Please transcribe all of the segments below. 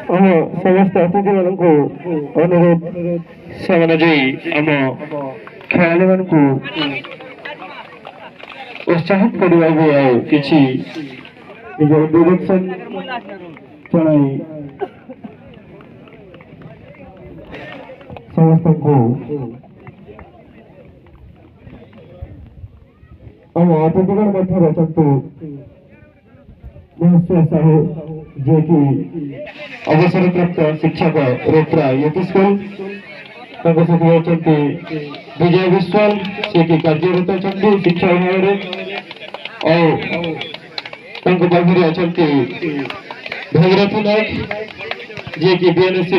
आम समस्त अतिथि मान अनुरोध से आम खेलाड़ी मान उत्साहित करने किसी डिरेक्शन जन समस्त को आम अतिथिगण मध्य अछंतु महेश्वर साहू जे कि अवसर प्राप्त शिक्षक रोत्रा यूपी स्कूल सहित विजय विश्वाल से कि कार्यरत अच्छा शिक्षा विभाग पाखे अच्छा भगीरथी नायक जे कि बीएनएससी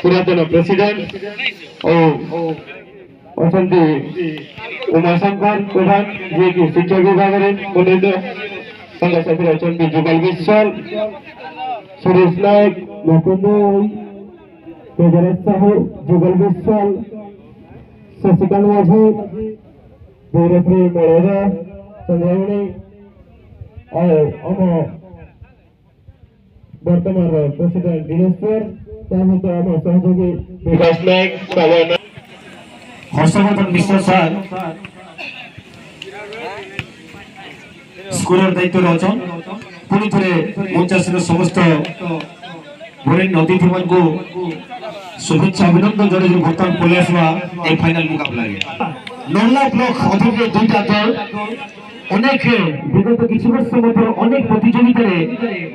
पुरातन प्रेसिडेंट अच्छा उमाशंकर प्रधान जे कि शिक्षा विभाग मनोनीत साथी अच्छा जुगल विश्वाल सुरेश नायक मुकुंद तेजराज साहू जुगल विश्वाल शशिकांत माझी भैरवी मलरा चंद्रावणी आम वर्तमान प्रेसिडेंट दिनेश्वर सहित आम सहयोगी विकास नायक हर्षवर्धन मिश्र सर स्कूल दायित्व अच्छा पुणी थे मंचासीन समस्त बोरिंग अतिथि मान को शुभेच्छा अभिनंदन जड़े बर्तमान पलि आसवा ए फाइनल मुकाबला नल्ला ब्लॉक अधीन दुईटा दल अनेक विगत किसी वर्ष मध्य अनेक प्रतियोगिता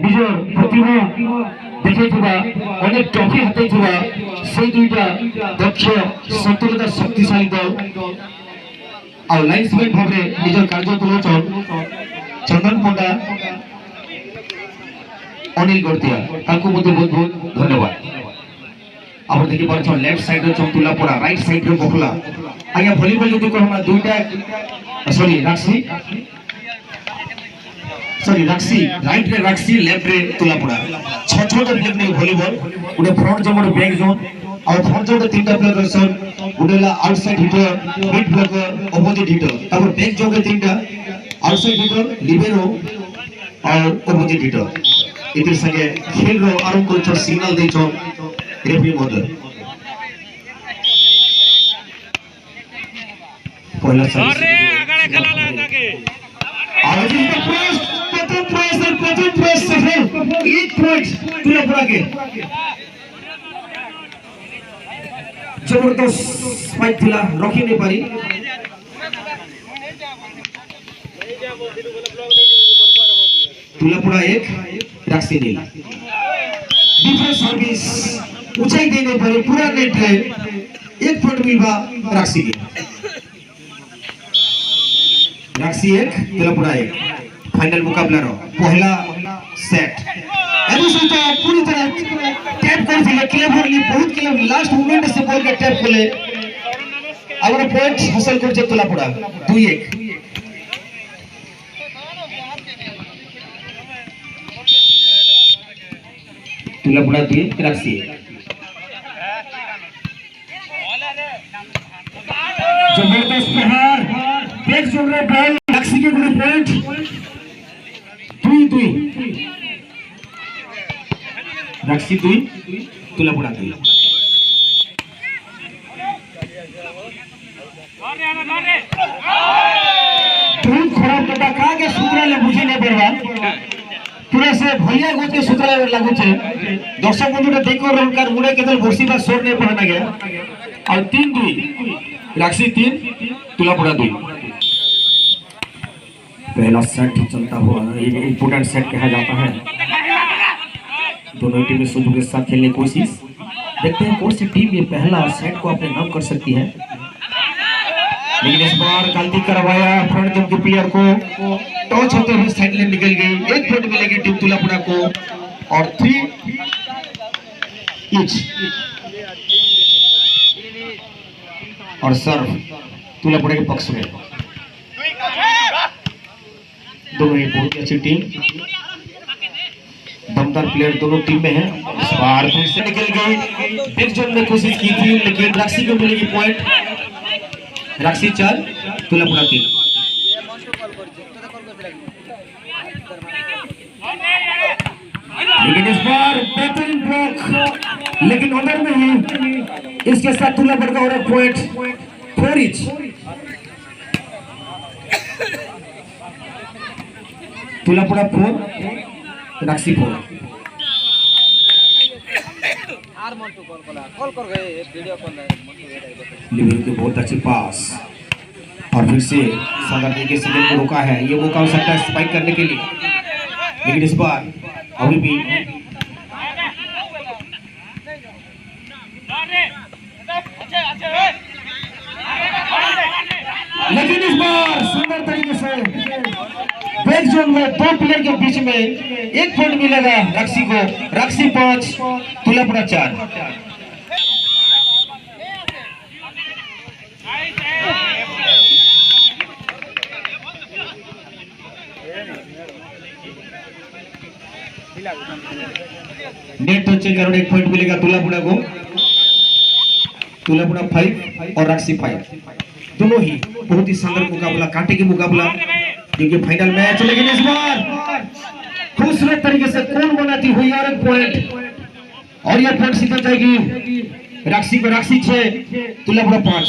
निज प्रतिभा देखा अनेक ट्रॉफी हाथ से दुईटा दक्ष संतुलित शक्तिशाली दल आ लाइन्समैन भाव निज कार्य तुलाउछन चंदन पंडा अनिल गड़तिया बहुत बहुत धन्यवाद। आप देखी पार्छ लेफ्ट साइड तुलापड़ा राइट साइड बखला आज्ञा भलीबल जो कहमा दुईटा सॉरी राक्षी राइट रे राक्षी लेफ्ट रे तुलापड़ा छ छोटा प्लेयर ने भलीबल उडे फ्रंट जो मोर बैक जोन और फ्रंट जो तीनटा प्लेयर रहसन उडेला outside hitter mid blocker opposite hitter तापर बैक जो के तीनटा आउटसाइड हिटर लिबेरो और अपोजिट हिटर इतिर संगे खेल रो आरंभ कर सिग्नल दे छो रेफरी महोदय पहला अरे आगळे खेलाला ताके आज इस प्रथम प्रेस सफल 1 पॉइंट तुलापुरा के जबरदस्त स्पाइक थिला रखी नहीं पारी तुलापुरा 1 राक्षी नील डिफेंस सर्विस ऊंचाई देने पर पूरा नेट है 1 पॉइंट मिलवा राक्षी के राक्षी 1 तुलापुरा 1 फाइनल मुकाबला रो पहला सेट एबो सहित पूरी तरह टैप कर दिले क्लेवरली बहुत क्लेवर लास्ट मोमेंट से बॉल के टैप कोले और पॉइंट हासिल कर जे तुलापुरा 2-1 तुलापुरा 2 राक्षी जबरदस्त प्रहार बैक जोन रे बॉल राक्षी के गुण पॉइंट 2-2 राक्षी 2 तुलापुरा 2 बहुत खराब टका का के सूत्र ले बुझे नहीं परवा पूरा से भैया गोज के सूत्र लागू छे दर्शक बंधुटा देखो रनकार मुड़े के दल बर्सी बार शॉट नहीं पहना गया और 3-2 राक्षी 3 तुलापुरा 2 पहला सेट चलता हुआ एक इंपोर्टेंट सेट कहा जाता है दोनों टीमें सुबह के साथ खेलने की कोशिश देखते हैं कौन सी टीम ये पहला सेट को अपने नाम कर सकती है लेकिन इस बार गलती करवाया फ्रंट टीम के प्लेयर को टच होते हुए साइड लाइन निकल गई 1 पॉइंट मिलेगी टीम तुलापुरा को और 3 ईच और सर्व तुलापुरा के पक्ष में दोनों ही बहुत अच्छी टीम दमदार प्लेयर दोनों टीम में है इस बार फिर से निकल गई बैक जोन में कोशिश की थी लेकिन राक्षी को मिलेगी पॉइंट राक्षी 4 तुलापुरा 3 प्लेयर लेकिन इस बार बेहतरीन ब्लॉक, लेकिन उधर में ही इसके साथ तुलापुर का और एक पॉइंट 4 इंच। तुलापुर 4 राक्षी 4। लिबरो के बहुत अच्छे पास और फिर से सागर तरीके से गेंद को रोका है। ये मौका हो सकता है स्पाइक करने के लिए, लेकिन इस बार अभी भी लेकिन इस बार सुंदर तरीके से बैक जोन में 2 प्लेयर के बीच में 1 पॉइंट मिलेगा राक्षी को। राक्षी 5 तुलापुर 4। नेट टच के कारण 1 पॉइंट मिलेगा तुलापुर को। तुलापुर 5 और राक्षी 5 दोनों ही बहुत ही शानदार मुकाबला, कांटे की मुकाबला, क्योंकि फाइनल मैच। लेकिन इस बार खूबसूरत तरीके से कौन बनाती हुई और 1 पॉइंट, और यह पॉइंट सीधा जाएगी राक्षी को। राक्षी 6 तुलापुर 5।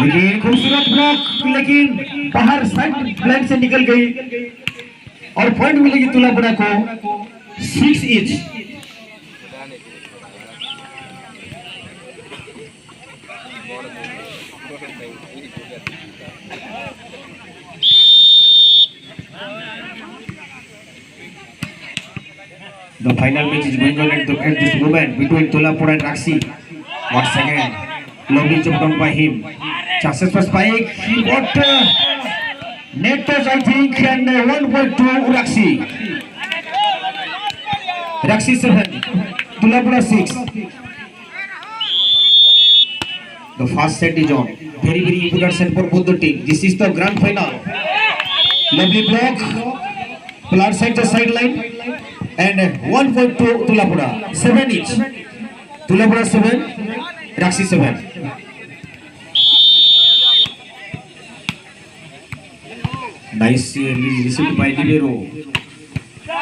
लेकिन खूबसूरत ब्लॉक, लेकिन बाहर साइड ब्लैंक से निकल गई और पॉइंट मिलेगी तुलापुर को 6 inch. The final match is going on at this moment between Tulapur and Rakshi. Once again, lovely jump down by him. Chances for spike. He got net touch, I think, and 1.2 Rakshi. Rakshi 7, Tulapur 6. The first set is on. Very, very important set for both the teams. This is the grand final. Lovely block. Flat side to sideline. And 1.2 Tulapur 7 each. Tulapur 7, Rakshi 7. Nice received by Libero.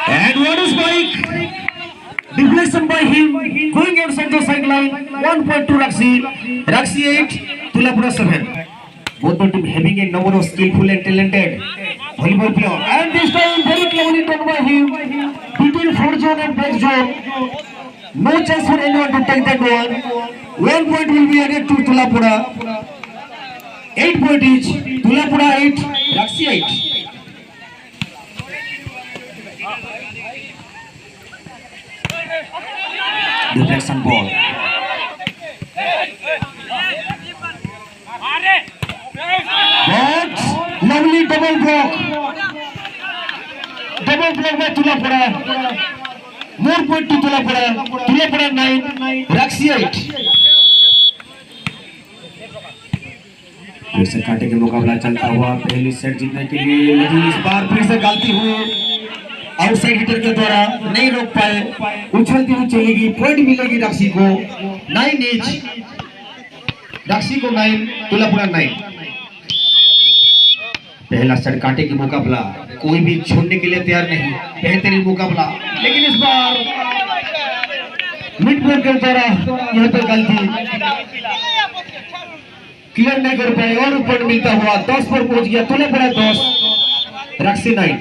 And what a spike! Deflection by him, going outside the sideline. 1.2 Rakshi. Rakshi 8, Tulapur 7. Both the team having a number of skillful and talented volleyball players. And this time very cleverly done by him. Between 4 zone and back zone. No chance for anyone to take that one. 1 point will be added to Tulapur. 8 point each. Tulapur 8, Rakshi 8. Deflection ball. But lovely double block. Double block by Tulapur. More point to Tulapur. Tulapur 9, Rakshi 8. फिर से कांटे के मुकाबला चलता हुआ पहली set जीतने के लिए, लेकिन इस बार फिर से गलती हुई। आउटसाइड हिटर के द्वारा नहीं रोक पाए, उछलती हुई चलेगी। पॉइंट मिलेगी राक्षी को 9 इंच। राक्षी को 9, तुलापुर 9। पहला सेट कांटे की मुकाबला, कोई भी छोड़ने के लिए तैयार नहीं। बेहतरीन मुकाबला, लेकिन इस बार मिड ब्रेक के द्वारा यह तो गलती क्लियर नहीं कर पाए और पॉइंट मिलता हुआ 10 पर पहुंच गया। तुलापुर 10, राक्षी 9।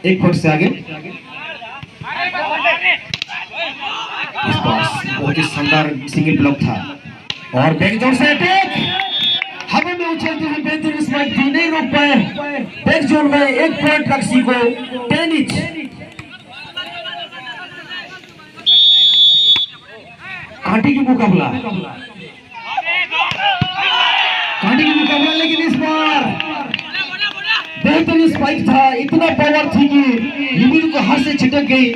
1 पॉइंट से आगे। इस बार बहुत ही शानदार सिंगल ब्लॉक था और बैक जोन से अटैक, हवा में उछलती हुई बेहतरीन स्पाइक थी, नहीं रोक पाए। बैक जोन में 1 पॉइंट राक्षी को 10 इंच। कांटे की मुकाबला, लेकिन इस बार बेहतरीन स्पाइक था, इतना पावर थी कि लिबिरो को हाथ से छिटक गई।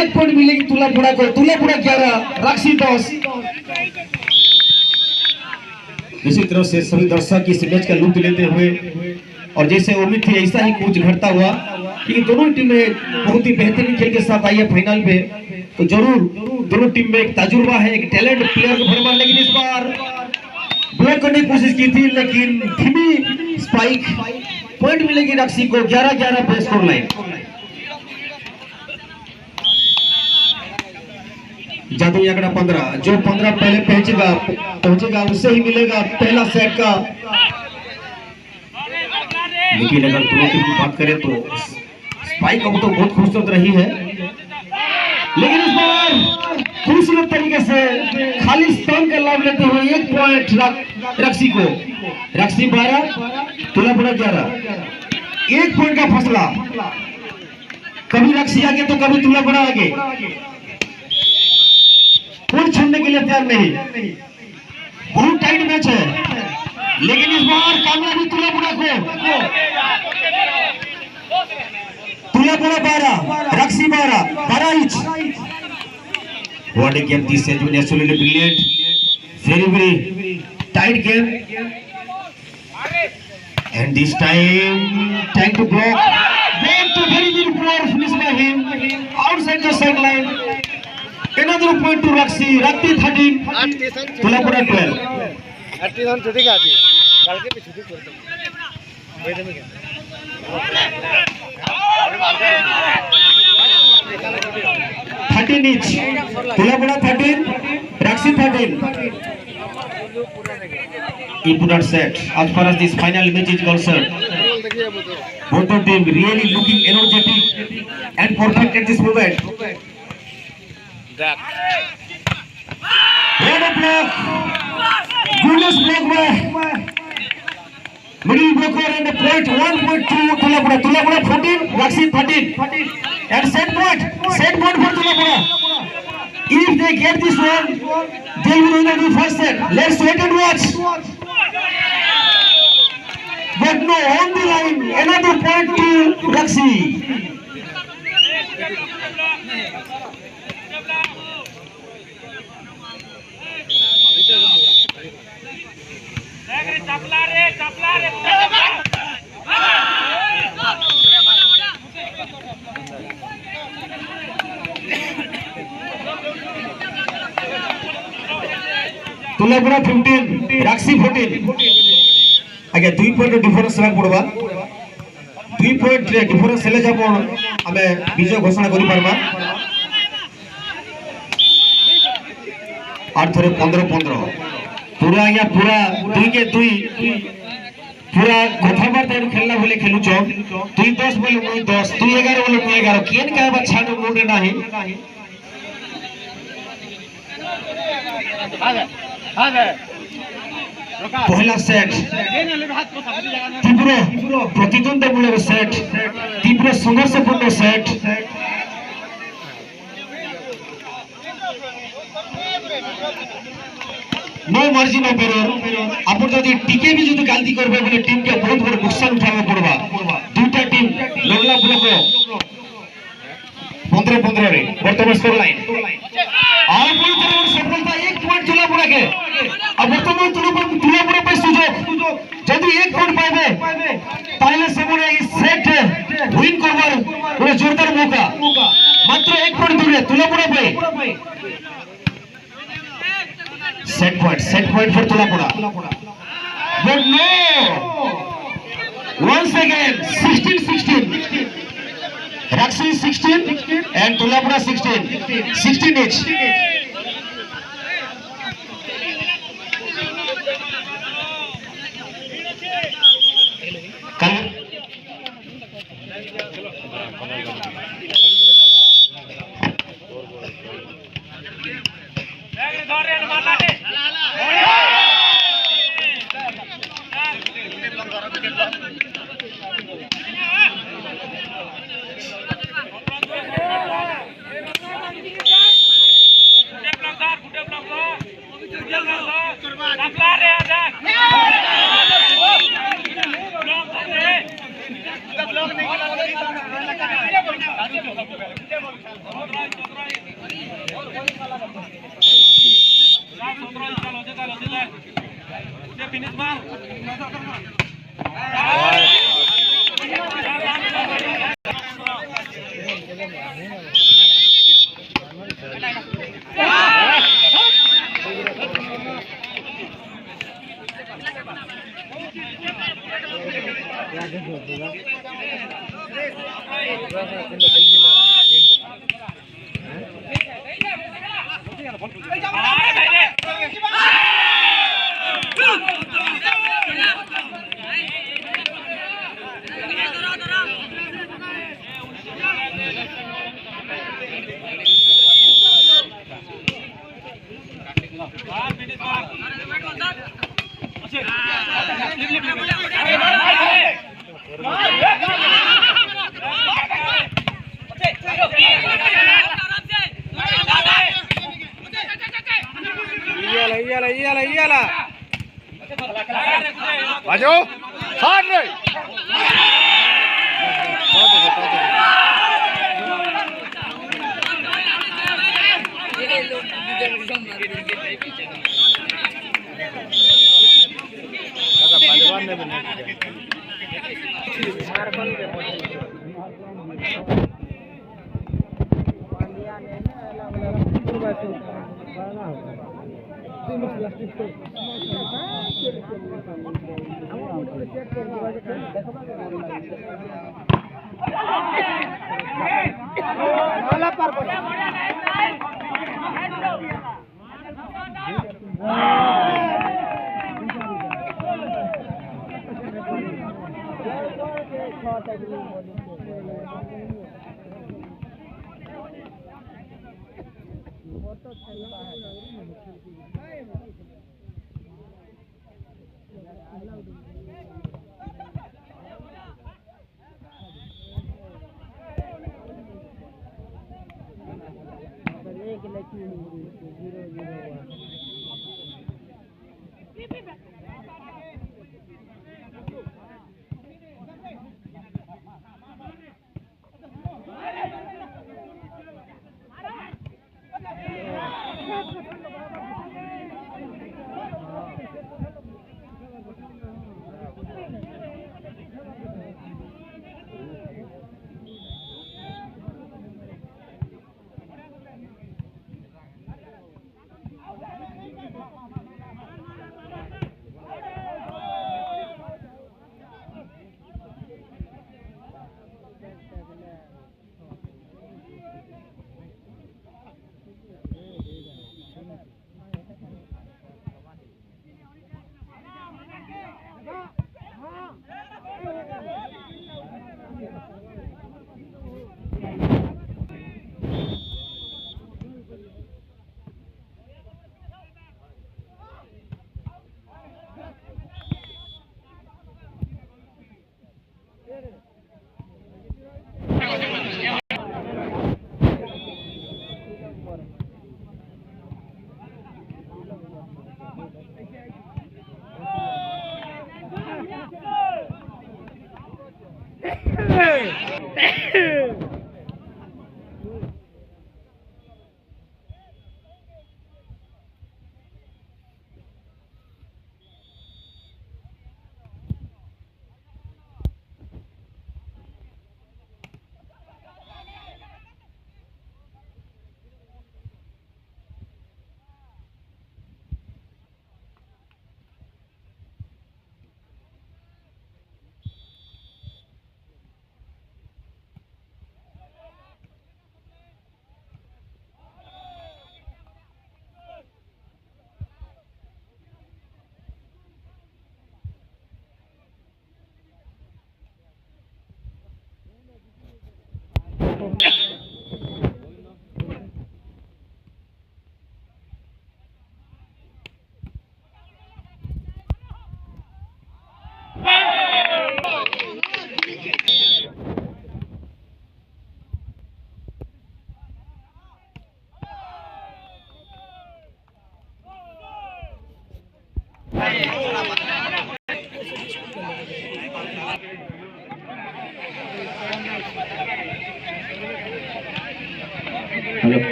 1 पॉइंट मिलेगी तुलापुर को। तुलापुर 11, राक्षी 10। इसी तरह से सभी दर्शक इस मैच का लुत्फ लेते हुए, और जैसे उम्मीद थी ऐसा ही कुछ घटता हुआ, क्योंकि दोनों टीमें बहुत ही बेहतरीन खेल के साथ आई है फाइनल पे। तो जरूर दोनों टीम में एक तजुर्बा है, एक टैलेंट प्लेयर को भरमार। लेकिन इस बार ब्लॉक करने की कोशिश की थी, लेकिन धीमी स्पाइक पॉइंट मिलेगी रक्सी को। 11-11 पे स्कोर लाइन। जादू आंकड़ा 15, जो 15 पहले पहुंचेगा उससे ही मिलेगा पहला सेट का। लेकिन अगर दोनों टीम की बात करें तो स्पाइक अब तो बहुत खूबसूरत रही है, लेकिन इस बार खूबसूरत तरीके से खाली स्थान का लाभ लेते हुए 1 पॉइंट रक्सी को। रक्सी 12, तुलापुरा 11, 1 पॉइंट का फैसला। कभी रक्सी आगे तो कभी तुलापुरा आगे, कोई छोड़ने के लिए तैयार नहीं। बहुत टाइट मैच है, लेकिन इस बार कामयाबी तुलापुरा को। तुलापुरा 12, रक्सी 12 each. What a game this has been, absolutely brilliant. Very tight game. And this time to block. Then to very poor finish by him outside the sideline. Another point to Rakshi. Rakti 13, Tulapura 12. 30 छुट्टी का आती कल के भी छुट्टी कर दो ये देंगे 13 each. Tulapura 13, Rakshi 13. Important set as far as this final match is concerned. Both the team really looking energetic and perfect at this moment. What a block! Goodness block by middle blocker and a point 1.2 Tulapura. Tulapura 14, Rakshi 13. And set point for Tulapura. If they get this one, they will win the first set. Let's wait and watch. But no, on the line, another point to Rakshi. तुलापुरा 15, Rakshi 14. आगे 2 point difference लाग पड़वा। 2 point difference हेले जब हमें विजय घोषणा करि पारबा। और थोड़े 15-15 पूरा 2 के 2 पूरा कथाबार्ता खेलना बोले खेलु छ। 2 10 बोले 9 10, 2 11 बोले 9 11। केन का बच्चा न मुंडे नाही। पहला सेट तीव्र प्रतिद्वंद्वीमूलक सेट, तीव्र संघर्षपूर्ण set. No margin of error. आप जदि टिके भी जदि गलती करबे बोले टीम के बहुत बड़ नुकसान उठावे पड़बा। दुटा टीम लगला ब्लॉक 15-15 रे वर्तमान स्कोर लाइन। और पूरी तरह सफलता 1 पॉइंट तुलापुरा के। अब वर्तमान तुलापुरा पे सुजोग जदि 1 पॉइंट पाइबे ताहले सेमने इस सेट विन करबार पूरा जोरदार मौका। मात्र 1 पॉइंट दूरे तुलापुरा पे। Set point for Tulapura. But no, once again 16-16. Rakshi 16 and Tulapura 16 each. Finish bang. बाजो हार रे पहलवान ने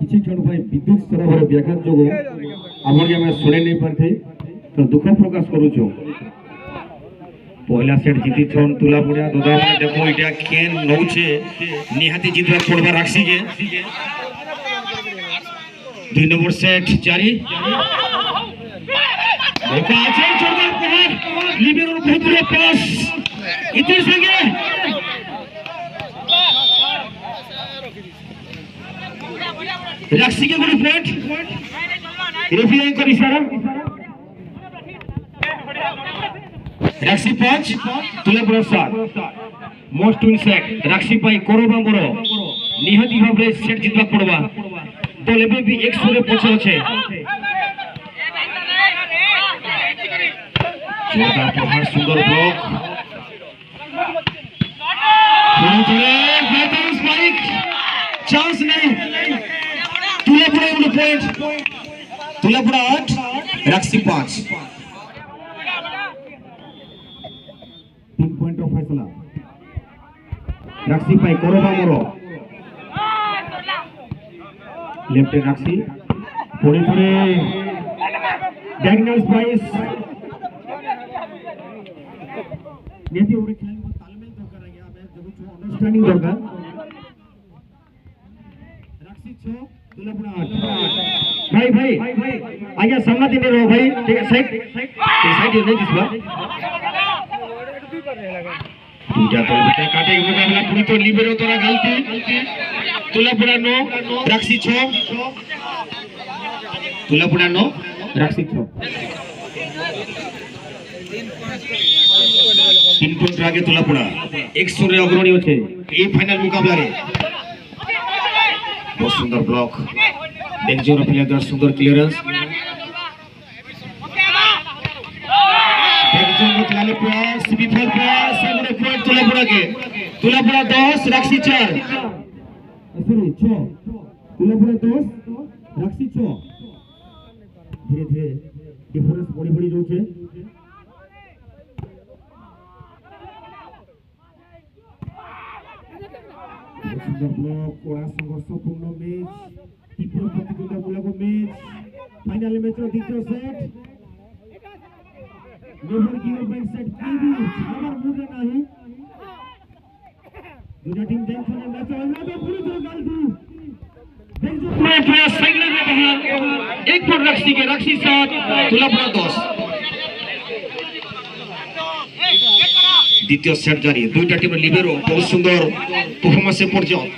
किसी क्षण विद्युत सरबर व्याघात जो आम शुणी नहीं पारे तो दुख प्रकाश करुचु पहला सेट जीती छन तुला पड़ा दादा मैंने देखो इटा केन नौचे निहाती जीतवा पड़वा राखसी जे 2 नंबर सेट जारी দেখা আছে জোরদার প্রহার লিবেরোর ভেতরে পাস ইতির সঙ্গে রাক্সি के गुड पॉइंट रेफरी का इशारा राक्सी 5 तुलेपुरा 7 मोस्ट विन सेट राक्सी पाई कोरोबा मोरो निहाती भाबरे सेट जितबा पड़वा दल एबे भी 100 रे पछे আছে जोरदार प्रहार सुंदर ब्लॉक पूरी तरह बेहतर स्पाइक चांस नहीं तुलेपुरा गुड पॉइंट तुलेपुरा 8 राक्सी 5 3 पॉइंट ऑफ फैसला राक्सी पाई कोरोबा मोरो लेफ्ट राक्सी पूरी तरह डायगोनल स्पाइस नेती ओरे खेलने में तालमेल दरकार है यहाँ पे जब जो अंडरस्टैंडिंग दरकार राक्सी 6 तुलेपुरा 8 भाई आगे सामना दिन रहो भाई ठीक है साइड ये नहीं दिसबा पूजा तो बेटा काटे के मुकाबला पूरी तो लिबेरो तोरा गलती तुलेपुरा 9 राक्सी 6 तुलेपुरा 9 राक्सी 6 3 पॉइंट आगे तुलेपुरा 100 रे अग्रणी होचे ए फाइनल मुकाबला रे बहुत सुंदर ब्लॉक डेंजर प्लेयर सुंदर क्लियरेंस डेंजर प्लेयर प्रयास विफल प्रयास सामने पॉइंट तुलेपुरा 10 राक्सी 4 सॉरी 6 तुलेपुरा 10 राक्सी 6 धीरे धीरे डिफरेंस बड़ी बड़ी जाउछे सुंदर ब्लॉक कोड़ा संघर्षपूर्ण मैच तीव्र प्रतिद्वंद्वितामूलक मैच फाइनल मैच द्वितीय set never give up in set केबी छाड़ार मुझे नहीं दुटा टीम टेंशन में मैच होना तो पूरी तरह गलती में प्रयास साइड में बाहर एक पर राक्सी के राक्सी 7 तुलेपुरा 10 द्वितीय सेट जारी दुईटा टीम लिबेरो बहुत सुंदर परफॉर्मेंस पर्यंत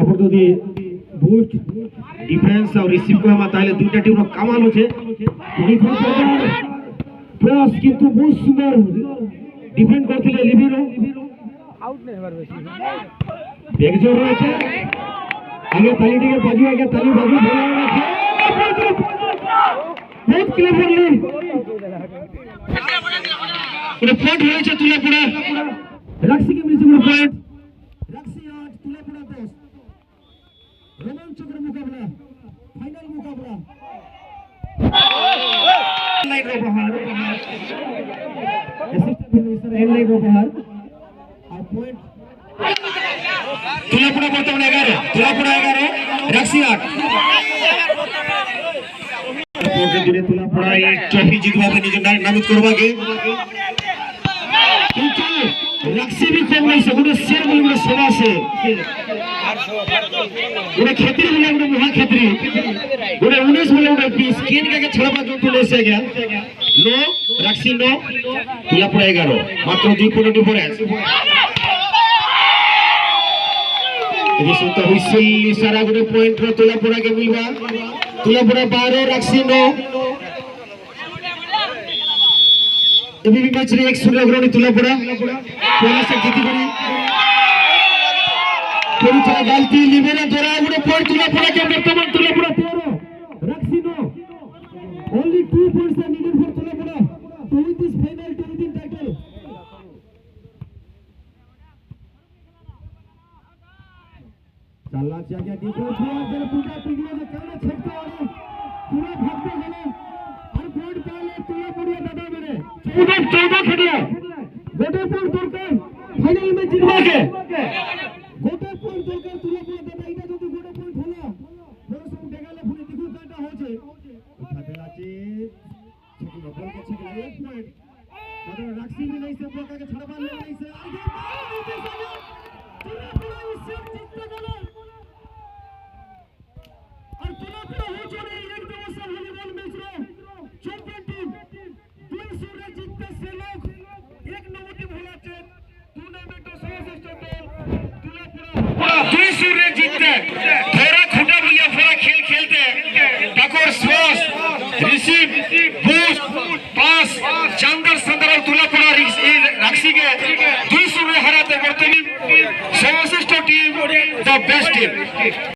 अब যদি বুস্ট ডিফেন্স और रिसीव को हम ताले दुईटा टीम कमाल होছে प्रयास किंतु बहुत सुंदर डिफेंड करथिले लिबेरो आउट नहीं हमार बेसी एक जोर रहे आगे ताली टिके बाजू आगे ताली बाजू बहुत क्लेवरली पूरा पॉइंट होइছে तुलेपुरा राक्सी के मिलছে पूरा पॉइंट राक्सी 8 तुलेपुरा 10 रोमांचकर मुकाबला फाइनल मुकाबला लाइन रो बाहर असिस्टेंट प्रोड्यूसर एंड लाइन रो बाहर और पॉइंट तुलेपुरा बर्तमान 11 तुलेपुरा 11 राक्सी 8 पोर्टे दिने तुलेपुरा এই ট্রফি জিতবাবে নিজের নামিত করবাগে কিন্তু রাক্সি भी कम नहीं से गुडे शेर बोले गुडे सोना से गुडे खेतरी बोले गुडे मुहा खेतरी गुडे 19 बोले गुडे 20 स्किन का छड़बा जो तुले से गया नो राक्सी 9 तुलेपुरा 11 मात्र 2 पॉइंट डिफरेंस रिसोता हुइसिल इशारा गुडे पॉइंट रो तुलेपुरा के मिलवा तुलेपुरा 12 राक्सी 9 अभी भी मैच रे 100 अग्रणी तुलेपुरा पहले से जीती गई पूरी तरह गलती लिबेरो द्वारा गुडे पॉइंट तुलेपुरा के वर्तमान तुलेपुरा 13 राक्सी 9 only 2 points are needed for तुलेपुरा to win this final to win title चलना चाहिए देखो जरा पूरा पिघले जो करना छटके वाले पूरा भागते गए और पॉइंट पाले तुलेपुरा दादा मेरे 14 खेलिया गोटे पॉइंट तोड़कर फाइनल में जितवा के गोटे पॉइंट तोड़कर तुलेपुरा दादा इटा जो गोटे पॉइंट होला थोड़ा सब डेगाले फुने दिखु काटा होचे उठा देला चे छकी बॉल के छकी 1 पॉइंट मतलब राक्सी भी नहीं से ब्लॉक के छड़वा ले नहीं से आगे तुलेपुरा इस सेट जीत गया मैसूर रे जीतते थोड़ा खुटा बुलिया फरा खेल खेलते ठाकुर स्वास रिसीव बूस्ट पास चंदर संदर तुला पड़ा राक्षी के 200 में हराते वर्तमान सर्वश्रेष्ठ टीम द बेस्ट टीम